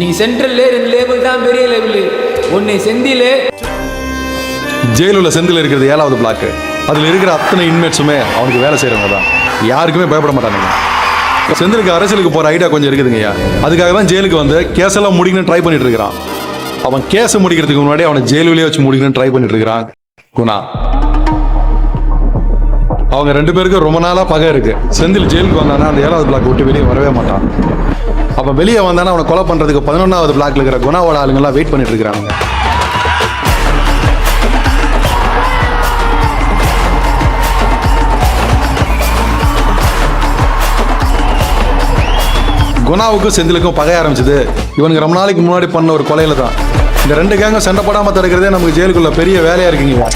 நீ சென்ட்ரல்ல 2 லேபிள் தான் பெரிய லேபிள். ஒன்னு செந்தில். ஜெயிலில் உள்ள செந்தில் இருக்கிறது 7வது பிளாக். அதில் இருக்கிற அத்தனை இன்மேட்ஸுமே அவனுக்கு வேலை செய்கிறவங்க தான். யாருக்குமே பயப்பட மாட்டானுங்க. செந்திலுக்கு அரசியலுக்கு போகிற ஐடியா கொஞ்சம் இருக்குதுங்கய்யா. அதுக்காக தான் ஜெயிலுக்கு வந்து கேஸெல்லாம் முடிக்கணும்னு ட்ரை பண்ணிட்டு இருக்கிறான். அவன் கேஸை முடிக்கிறதுக்கு முன்னாடி அவனை ஜெயிலுலேயே வச்சு முடிக்கணும்னு ட்ரை பண்ணிட்டு இருக்கிறான் குணா. அவங்க 2 பேருக்கும் ரொம்ப நாளாக பகை இருக்கு. செந்தில் ஜெயிலுக்கு வந்தானா அந்த 7வது பிளாக் விட்டு வெளியே வரவே மாட்டான். அப்போ வெளியே வந்தானா அவனை கொலை பண்ணுறதுக்கு 11வது பிளாக்ல இருக்கிற குணாவோட ஆளுங்கெல்லாம் வெயிட் பண்ணிட்டு இருக்கிறாங்க. குணாவுக்கும் செந்திலுக்கும் பகை ஆரம்பிச்சது இவனுக்கு ரொம்ப நாளைக்கு முன்னாடி பண்ண ஒரு கொலையில தான். இந்த 2 கேங்கும் சண்டை போடாமல் தடுக்கிறதே நமக்கு ஜெயிலுக்குள்ள பெரிய வேலையா இருக்குங்க.